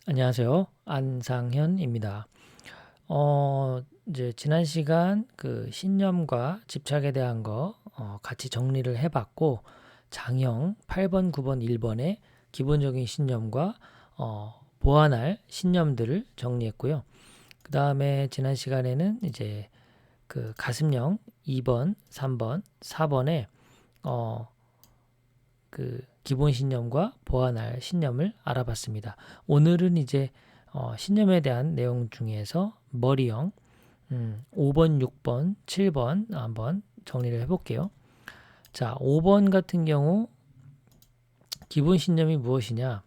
안녕하세요. 안상현입니다. 이제 지난 시간 그 신념과 집착에 대한 거 같이 정리를 해봤고, 장형 8번, 9번, 1번의 기본적인 신념과 보완할 신념들을 정리했고요. 그 다음에 지난 시간에는 이제 그 가슴형 2번, 3번, 4번의 그 기본 신념과 보완할 신념을 알아봤습니다. 오늘은 이제 신념에 대한 내용 중에서 머리형 5번, 6번, 7번 한번 정리를 해볼게요. 자, 5번 같은 경우 기본 신념이 무엇이냐?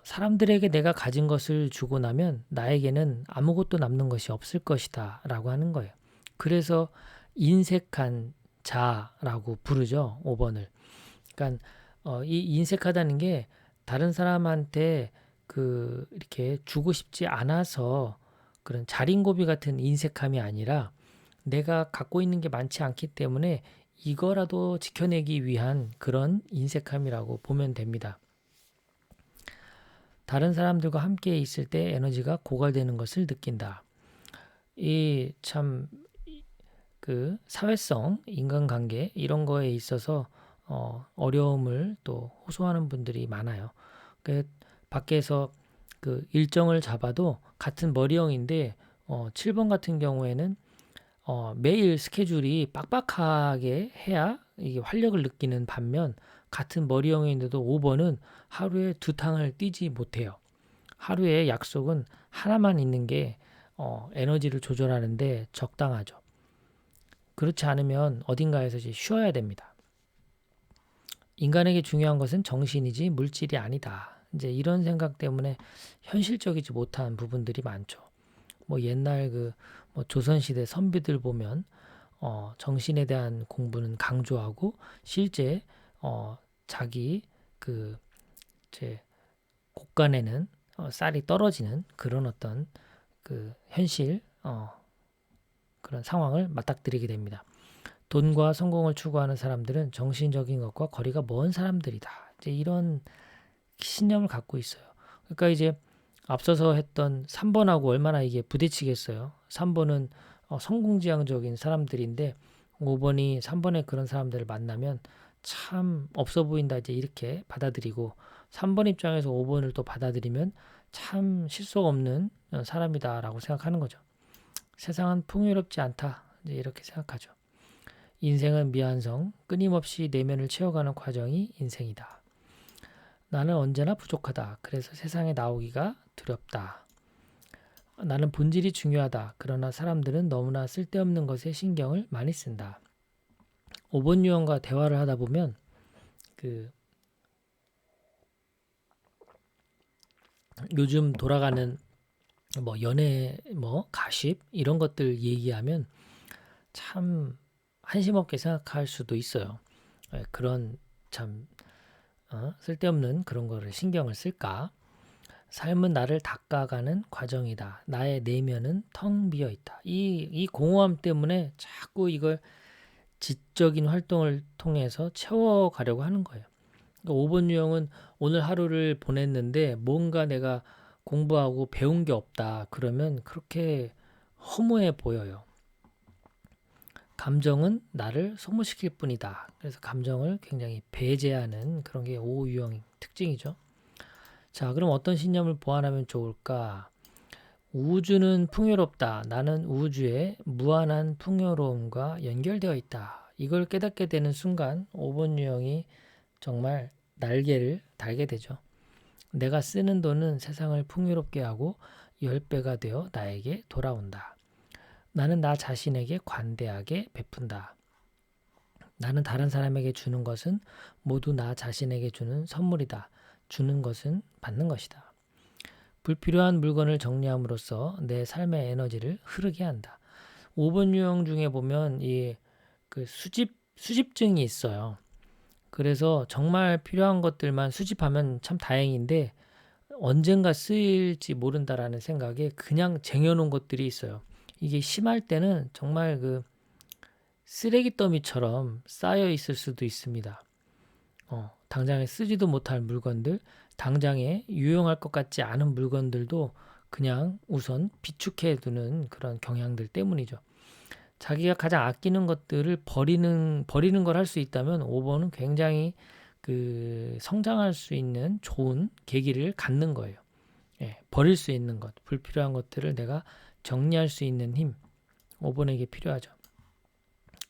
사람들에게 내가 가진 것을 주고 나면 나에게는 아무것도 남는 것이 없을 것이다 라고 하는 거예요. 그래서 인색한 자라고 부르죠. 5번을. 그러니까 이 인색하다는 게 다른 사람한테 그 이렇게 주고 싶지 않아서 그런 자린고비 같은 인색함이 아니라 내가 갖고 있는 게 많지 않기 때문에 이거라도 지켜내기 위한 그런 인색함이라고 보면 됩니다. 다른 사람들과 함께 있을 때 에너지가 고갈되는 것을 느낀다. 이 참 그 사회성, 인간관계 이런 거에 있어서 어려움을 또 호소하는 분들이 많아요. 그 밖에서 그 일정을 잡아도 같은 머리형인데 7번 같은 경우에는 매일 스케줄이 빡빡하게 해야 이게 활력을 느끼는 반면 같은 머리형인데도 5번은 하루에 두 탕을 뛰지 못해요. 하루에 약속은 하나만 있는 게 에너지를 조절하는데 적당하죠. 그렇지 않으면 어딘가에서 이제 쉬어야 됩니다. 인간에게 중요한 것은 정신이지 물질이 아니다. 이제 이런 생각 때문에 현실적이지 못한 부분들이 많죠. 뭐 옛날 뭐 조선시대 선비들 보면 정신에 대한 공부는 강조하고 실제 자기 그 제 곳간에는 쌀이 떨어지는 그런 어떤 그 현실 그런 상황을 맞닥뜨리게 됩니다. 돈과 성공을 추구하는 사람들은 정신적인 것과 거리가 먼 사람들이다. 이제 이런 신념을 갖고 있어요. 그러니까 이제 앞서서 했던 3번하고 얼마나 이게 부딪히겠어요. 3번은 성공지향적인 사람들인데 5번이 3번의 그런 사람들을 만나면 참 없어 보인다 이제 이렇게 받아들이고 3번 입장에서 5번을 또 받아들이면 참 실속 없는 사람이다라고 생각하는 거죠. 세상은 풍요롭지 않다 이제 이렇게 생각하죠. 인생은 미완성, 끊임없이 내면을 채워가는 과정이 인생이다. 나는 언제나 부족하다. 그래서 세상에 나오기가 두렵다. 나는 본질이 중요하다. 그러나 사람들은 너무나 쓸데없는 것에 신경을 많이 쓴다. 5번 유형과 대화를 하다 보면 그 요즘 돌아가는 뭐 연애 뭐 가십 이런 것들 얘기하면 참 한심 없게 생각할 수도 있어요. 그런 참 쓸데없는 그런 거를 신경을 쓸까? 삶은 나를 닦아가는 과정이다. 나의 내면은 텅 비어 있다. 이 공허함 때문에 자꾸 이걸 지적인 활동을 통해서 채워가려고 하는 거예요. 그러니까 5번 유형은 오늘 하루를 보냈는데 뭔가 내가 공부하고 배운 게 없다. 그러면 그렇게 허무해 보여요. 감정은 나를 소모시킬 뿐이다. 그래서 감정을 굉장히 배제하는 그런 게 5 유형 특징이죠. 자, 그럼 어떤 신념을 보완하면 좋을까? 우주는 풍요롭다. 나는 우주의 무한한 풍요로움과 연결되어 있다. 이걸 깨닫게 되는 순간 5번 유형이 정말 날개를 달게 되죠. 내가 쓰는 돈은 세상을 풍요롭게 하고 10배가 되어 나에게 돌아온다. 나는 나 자신에게 관대하게 베푼다. 나는 다른 사람에게 주는 것은 모두 나 자신에게 주는 선물이다. 주는 것은 받는 것이다. 불필요한 물건을 정리함으로써 내 삶의 에너지를 흐르게 한다. 5번 유형 중에 보면 그 수집증이 있어요. 그래서 정말 필요한 것들만 수집하면 참 다행인데 언젠가 쓰일지 모른다라는 생각에 그냥 쟁여놓은 것들이 있어요. 이게 심할 때는 정말 그 쓰레기 더미처럼 쌓여 있을 수도 있습니다. 당장에 쓰지도 못할 물건들, 당장에 유용할 것 같지 않은 물건들도 그냥 우선 비축해 두는 그런 경향들 때문이죠. 자기가 가장 아끼는 것들을 버리는 걸 할 수 있다면 5번은 굉장히 그 성장할 수 있는 좋은 계기를 갖는 거예요. 예, 버릴 수 있는 것, 불필요한 것들을 내가 정리할 수 있는 힘, 5번에게 필요하죠.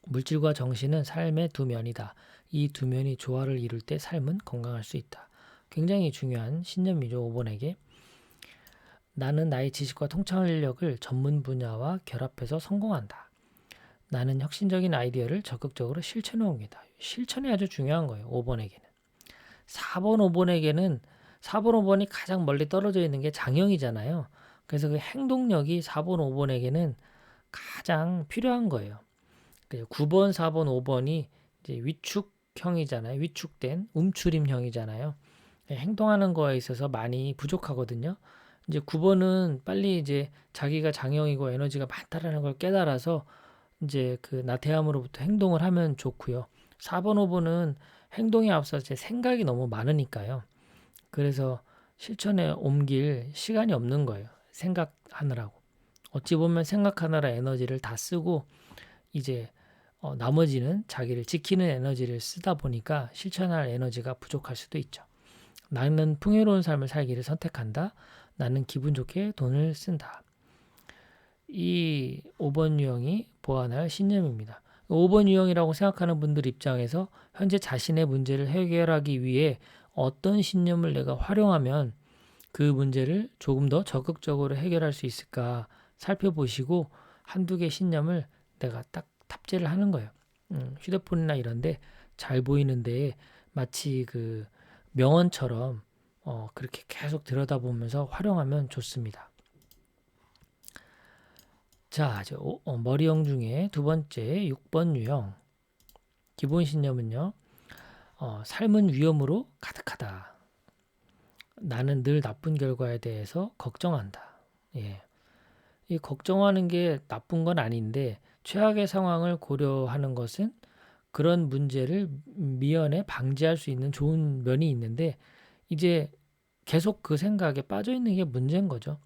물질과 정신은 삶의 두 면이다. 이 두 면이 조화를 이룰 때 삶은 건강할 수 있다. 굉장히 중요한 신념이죠, 5번에게. 나는 나의 지식과 통찰력을 전문 분야와 결합해서 성공한다. 나는 혁신적인 아이디어를 적극적으로 실천해 옵니다. 실천이 아주 중요한 거예요, 5번에게는. 4번, 5번에게는 4번, 5번이 가장 멀리 떨어져 있는 게 장형이잖아요. 그래서 그 행동력이 4번, 5번에게는 가장 필요한 거예요. 9번, 4번, 5번이 이제 위축형이잖아요. 위축된 움츠림형이잖아요. 행동하는 거에 있어서 많이 부족하거든요. 이제 9번은 빨리 이제 자기가 장형이고 에너지가 많다라는 걸 깨달아서 이제 그 나태함으로부터 행동을 하면 좋고요. 4번, 5번은 행동에 앞서 제 생각이 너무 많으니까요. 그래서 실천에 옮길 시간이 없는 거예요. 생각하느라고. 어찌 보면 생각하느라 에너지를 다 쓰고 이제 나머지는 자기를 지키는 에너지를 쓰다 보니까 실천할 에너지가 부족할 수도 있죠. 나는 풍요로운 삶을 살기를 선택한다. 나는 기분 좋게 돈을 쓴다. 이 5번 유형이 보완할 신념입니다. 5번 유형이라고 생각하는 분들 입장에서 현재 자신의 문제를 해결하기 위해 어떤 신념을 내가 활용하면 그 문제를 조금 더 적극적으로 해결할 수 있을까 살펴보시고 한두 개 신념을 내가 딱 탑재를 하는 거예요. 휴대폰이나 이런데 잘 보이는데 마치 그 명언처럼 그렇게 계속 들여다보면서 활용하면 좋습니다. 자, 이제 머리형 중에 두 번째 6번 유형 기본 신념은요. 삶은 위험으로 가득하다. 나는 늘 나쁜 결과에 대해서 걱정한다. 예. 이 걱정하는 게 나쁜 건 아닌데 최악의 상황을 고려하는 것은 그런 문제를 미연에 방지할 수 있는 좋은 면이 있는데 이제 계속 그 생각에 빠져 있는 게 문제인 거죠.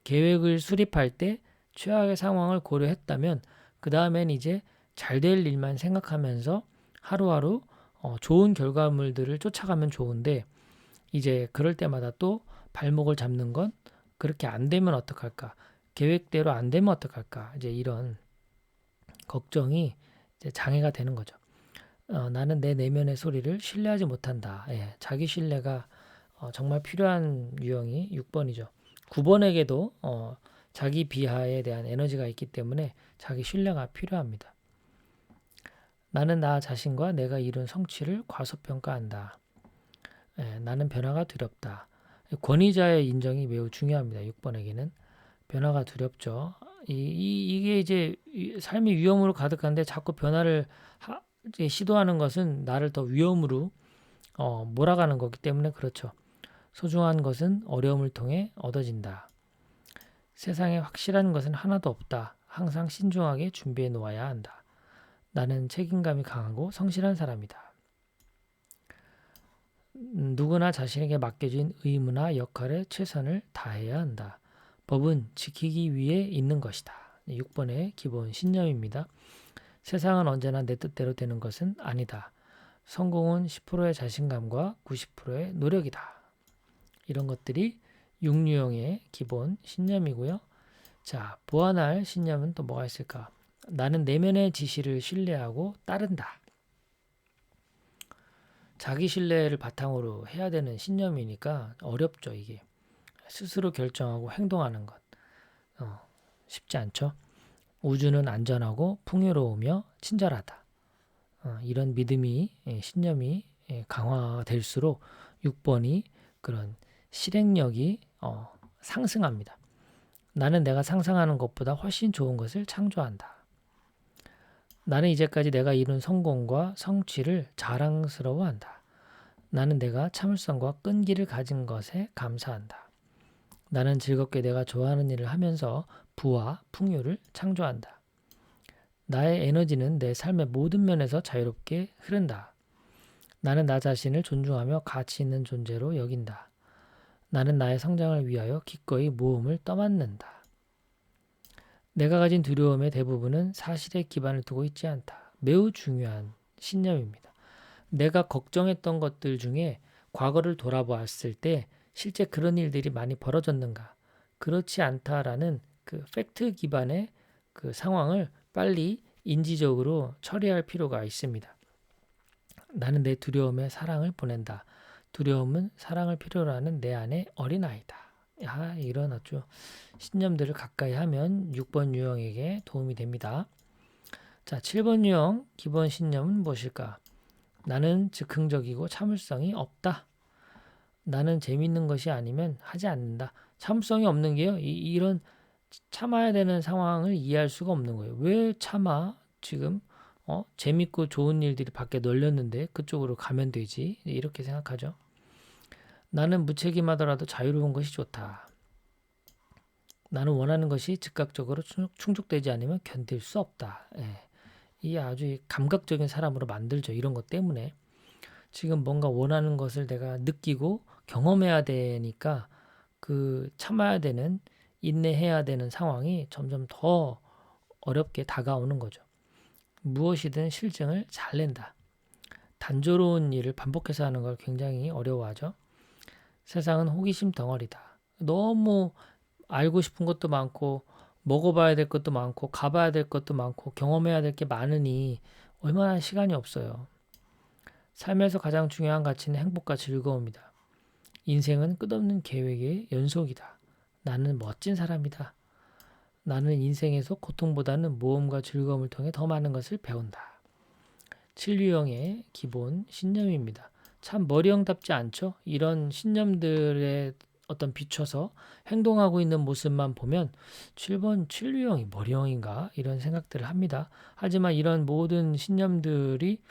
계획을 수립할 때 최악의 상황을 고려했다면 그 다음엔 이제 잘 될 일만 생각하면서 하루하루 좋은 결과물들을 쫓아가면 좋은데 이제 그럴 때마다 또 발목을 잡는 건 그렇게 안 되면 어떡할까? 계획대로 안 되면 어떡할까? 이제 이런 걱정이 이제 장애가 되는 거죠. 나는 내 내면의 소리를 신뢰하지 못한다. 예, 자기 신뢰가 정말 필요한 유형이 6번이죠. 9번에게도 자기 비하에 대한 에너지가 있기 때문에 자기 신뢰가 필요합니다. 나는 나 자신과 내가 이룬 성취를 과소평가한다. 예, 나는 변화가 두렵다. 권위자의 인정이 매우 중요합니다. 6번에게는 변화가 두렵죠. 이게 이제 삶이 위험으로 가득한데 자꾸 변화를 이제 시도하는 것은 나를 더 위험으로 몰아가는 거기 때문에 그렇죠. 소중한 것은 어려움을 통해 얻어진다. 세상에 확실한 것은 하나도 없다. 항상 신중하게 준비해 놓아야 한다. 나는 책임감이 강하고 성실한 사람이다. 누구나 자신에게 맡겨진 의무나 역할에 최선을 다해야 한다. 법은 지키기 위해 있는 것이다. 6번의 기본 신념입니다. 세상은 언제나 내 뜻대로 되는 것은 아니다. 성공은 10%의 자신감과 90%의 노력이다. 이런 것들이 6유형의 기본 신념이고요. 자, 보완할 신념은 또 뭐가 있을까? 나는 내면의 지시를 신뢰하고 따른다. 자기 신뢰를 바탕으로 해야 되는 신념이니까 어렵죠, 이게. 스스로 결정하고 행동하는 것. 쉽지 않죠. 우주는 안전하고 풍요로우며 친절하다. 이런 믿음이 신념이 강화될수록 6번이 그런 실행력이 상승합니다. 나는 내가 상상하는 것보다 훨씬 좋은 것을 창조한다. 나는 이제까지 내가 이룬 성공과 성취를 자랑스러워한다. 나는 내가 참을성과 끈기를 가진 것에 감사한다. 나는 즐겁게 내가 좋아하는 일을 하면서 부와 풍요를 창조한다. 나의 에너지는 내 삶의 모든 면에서 자유롭게 흐른다. 나는 나 자신을 존중하며 가치 있는 존재로 여긴다. 나는 나의 성장을 위하여 기꺼이 모험을 떠맡는다. 내가 가진 두려움의 대부분은 사실에 기반을 두고 있지 않다. 매우 중요한 신념입니다. 내가 걱정했던 것들 중에 과거를 돌아보았을 때 실제 그런 일들이 많이 벌어졌는가? 그렇지 않다라는 그 팩트 기반의 그 상황을 빨리 인지적으로 처리할 필요가 있습니다. 나는 내 두려움에 사랑을 보낸다. 두려움은 사랑을 필요로 하는 내 안의 어린아이다. 이런 아주 신념들을 가까이 하면 6번 유형에게 도움이 됩니다. 자, 7번 유형 기본 신념은 무엇일까? 나는 즉흥적이고 참을성이 없다. 나는 재밌는 것이 아니면 하지 않는다. 참을성이 없는 게요. 이런 참아야 되는 상황을 이해할 수가 없는 거예요. 왜 참아? 지금 재밌고 좋은 일들이 밖에 널렸는데 그쪽으로 가면 되지. 이렇게 생각하죠. 나는 무책임하더라도 자유로운 것이 좋다. 나는 원하는 것이 즉각적으로 충족되지 않으면 견딜 수 없다. 이 아주 감각적인 사람으로 만들죠. 이런 것 때문에. 지금 뭔가 원하는 것을 내가 느끼고 경험해야 되니까 그 참아야 되는, 인내해야 되는 상황이 점점 더 어렵게 다가오는 거죠. 무엇이든 실증을 잘 낸다. 단조로운 일을 반복해서 하는 걸 굉장히 어려워하죠. 세상은 호기심 덩어리다. 너무 알고 싶은 것도 많고 먹어봐야 될 것도 많고 가봐야 될 것도 많고 경험해야 될 게 많으니 얼마나 시간이 없어요. 삶에서 가장 중요한 가치는 행복과 즐거움이다. 인생은 끝없는 계획의 연속이다. 나는 멋진 사람이다. 나는 인생에서 고통보다는 모험과 즐거움을 통해 더 많은 것을 배운다. 진류형의 기본 신념입니다. 참 머리형답지 않죠? 이런 신념들에 어떤 비춰서 행동하고 있는 모습만 보면 7번 진류형이 머리형인가? 이런 생각들을 합니다. 하지만 이런 모든 신념들이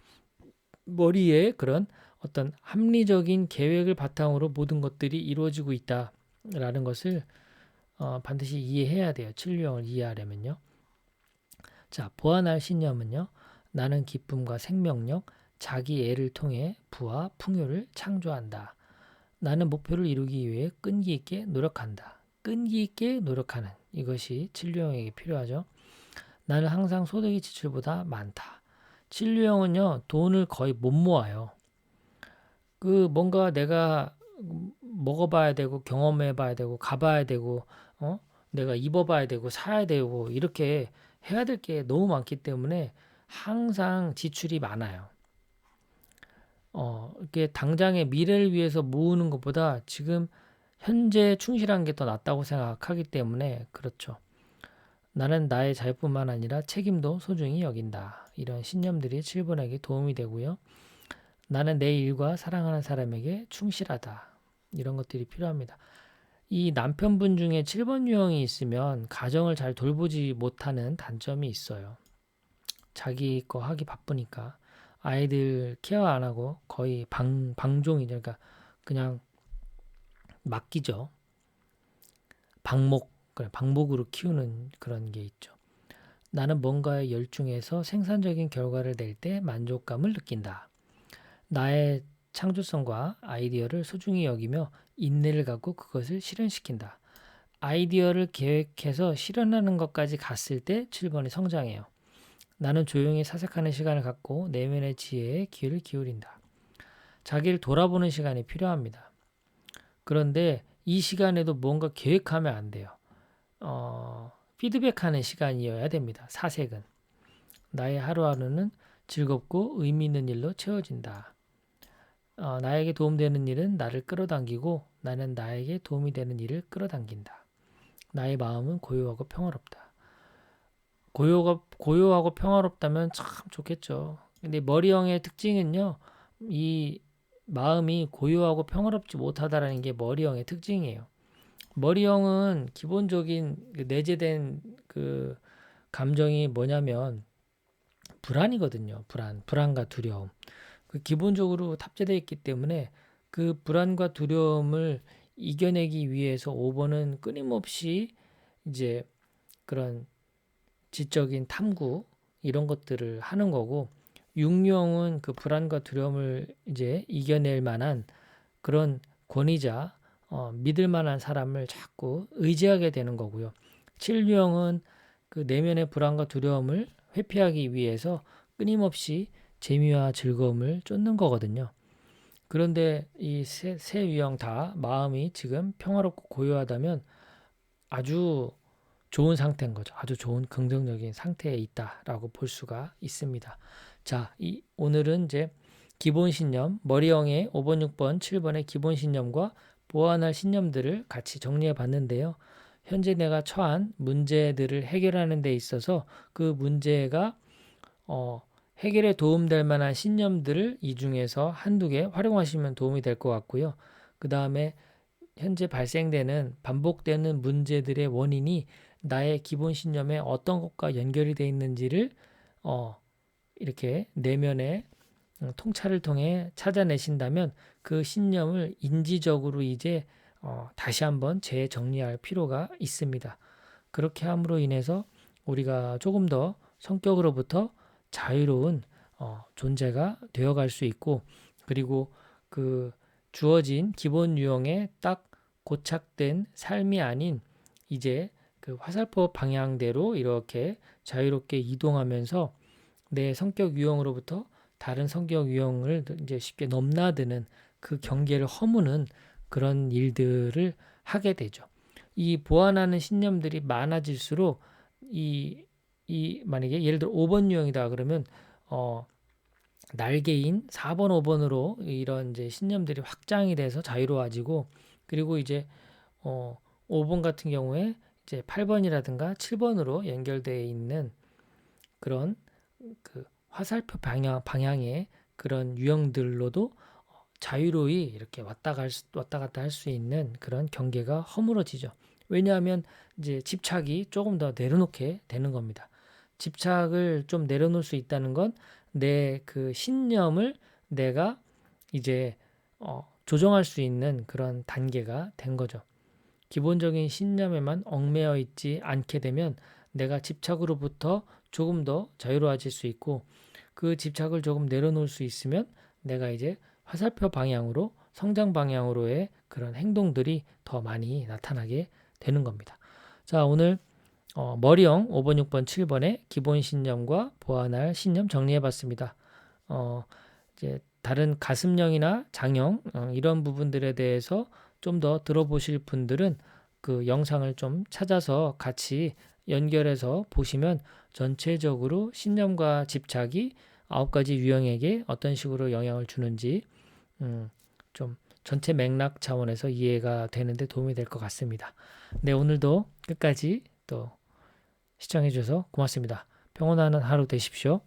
머리에 그런 어떤 합리적인 계획을 바탕으로 모든 것들이 이루어지고 있다라는 것을 반드시 이해해야 돼요. 진류형을 이해하려면요. 자, 보완할 신념은요. 나는 기쁨과 생명력, 자기 애를 통해 부와 풍요를 창조한다. 나는 목표를 이루기 위해 끈기 있게 노력한다. 끈기 있게 노력하는 이것이 진류형에게 필요하죠. 나는 항상 소득이 지출보다 많다. 진류형은요. 돈을 거의 못 모아요. 그 뭔가 내가 먹어봐야 되고 경험해봐야 되고 가봐야 되고 내가 입어봐야 되고 사야 되고 이렇게 해야 될 게 너무 많기 때문에 항상 지출이 많아요. 이게 당장의 미래를 위해서 모으는 것보다 지금 현재 충실한 게 더 낫다고 생각하기 때문에 그렇죠. 나는 나의 자유뿐만 아니라 책임도 소중히 여긴다. 이런 신념들이 7번에게 도움이 되고요. 나는 내 일과 사랑하는 사람에게 충실하다. 이런 것들이 필요합니다. 이 남편분 중에 7번 유형이 있으면 가정을 잘 돌보지 못하는 단점이 있어요. 자기 거 하기 바쁘니까 아이들 케어 안 하고 거의 방종이죠. 그러니까 그냥 맡기죠. 방목으로 키우는 그런 게 있죠. 나는 뭔가에 열중해서 생산적인 결과를 낼 때 만족감을 느낀다. 나의 창조성과 아이디어를 소중히 여기며 인내를 갖고 그것을 실현시킨다. 아이디어를 계획해서 실현하는 것까지 갔을 때 7번이 성장해요. 나는 조용히 사색하는 시간을 갖고 내면의 지혜에 귀를 기울인다. 자기를 돌아보는 시간이 필요합니다. 그런데 이 시간에도 뭔가 계획하면 안 돼요. 피드백하는 시간이어야 됩니다. 사색은. 나의 하루하루는 즐겁고 의미 있는 일로 채워진다. 나에게 도움되는 일은 나를 끌어당기고 나는 나에게 도움이 되는 일을 끌어당긴다. 나의 마음은 고요하고 평화롭다. 고요하고 평화롭다면 참 좋겠죠. 근데 머리형의 특징은요. 이 마음이 고요하고 평화롭지 못하다라는 게 머리형의 특징이에요. 머리형은 기본적인 내재된 그 감정이 뭐냐면 불안이거든요. 불안과 두려움. 그 기본적으로 탑재되어 있기 때문에 그 불안과 두려움을 이겨내기 위해서 5번은 끊임없이 이제 그런 지적인 탐구 이런 것들을 하는 거고 육룡은 그 불안과 두려움을 이제 이겨낼 만한 그런 권위자, 믿을 만한 사람을 자꾸 의지하게 되는 거고요. 칠룡은 그 내면의 불안과 두려움을 회피하기 위해서 끊임없이 재미와 즐거움을 쫓는 거거든요. 그런데 이 세 유형 다 마음이 지금 평화롭고 고요하다면 아주 좋은 상태인 거죠. 아주 좋은 긍정적인 상태에 있다라고 볼 수가 있습니다. 자, 오늘은 이제 기본 신념, 머리형의 5번, 6번, 7번의 기본 신념과 보완할 신념들을 같이 정리해 봤는데요. 현재 내가 처한 문제들을 해결하는 데 있어서 그 문제가 해결에 도움될 만한 신념들을 이 중에서 한두 개 활용하시면 도움이 될 것 같고요. 그 다음에 현재 발생되는 반복되는 문제들의 원인이 나의 기본 신념에 어떤 것과 연결이 되어 있는지를 이렇게 내면의 통찰을 통해 찾아내신다면 그 신념을 인지적으로 이제 다시 한번 재정리할 필요가 있습니다. 그렇게 함으로 인해서 우리가 조금 더 성격으로부터 자유로운 존재가 되어갈 수 있고, 그리고 그 주어진 기본 유형에 딱 고착된 삶이 아닌 이제 그 화살표 방향대로 이렇게 자유롭게 이동하면서 내 성격 유형으로부터 다른 성격 유형을 이제 쉽게 넘나드는 그 경계를 허무는 그런 일들을 하게 되죠. 이 보완하는 신념들이 많아질수록 만약에 예를 들어 5번 유형이다 그러면 날개인 4번, 5번으로 이런 이제 신념들이 확장이 돼서 자유로워지고, 그리고 이제 5번 같은 경우에 이제 8번이라든가 7번으로 연결되어 있는 그런 그 화살표 방향의 그런 유형들로도 자유로이 이렇게 왔다 갔다 할 수 있는 그런 경계가 허물어지죠. 왜냐하면 이제 집착이 조금 더 내려놓게 되는 겁니다. 집착을 좀 내려놓을 수 있다는 건 내 그 신념을 내가 이제 조정할 수 있는 그런 단계가 된 거죠. 기본적인 신념에만 얽매여 있지 않게 되면 내가 집착으로부터 조금 더 자유로워질 수 있고, 그 집착을 조금 내려놓을 수 있으면 내가 이제 화살표 방향으로 성장 방향으로의 그런 행동들이 더 많이 나타나게 되는 겁니다. 자, 오늘 머리형 5번, 6번, 7번의 기본 신념과 보완할 신념 정리해 봤습니다. 이제 다른 가슴형이나 장형 이런 부분들에 대해서 좀 더 들어보실 분들은 그 영상을 좀 찾아서 같이 연결해서 보시면 전체적으로 신념과 집착이 9가지 유형에게 어떤 식으로 영향을 주는지 좀 전체 맥락 차원에서 이해가 되는데 도움이 될 것 같습니다. 네, 오늘도 끝까지 또 시청해 주셔서 고맙습니다. 평온한 하루 되십시오.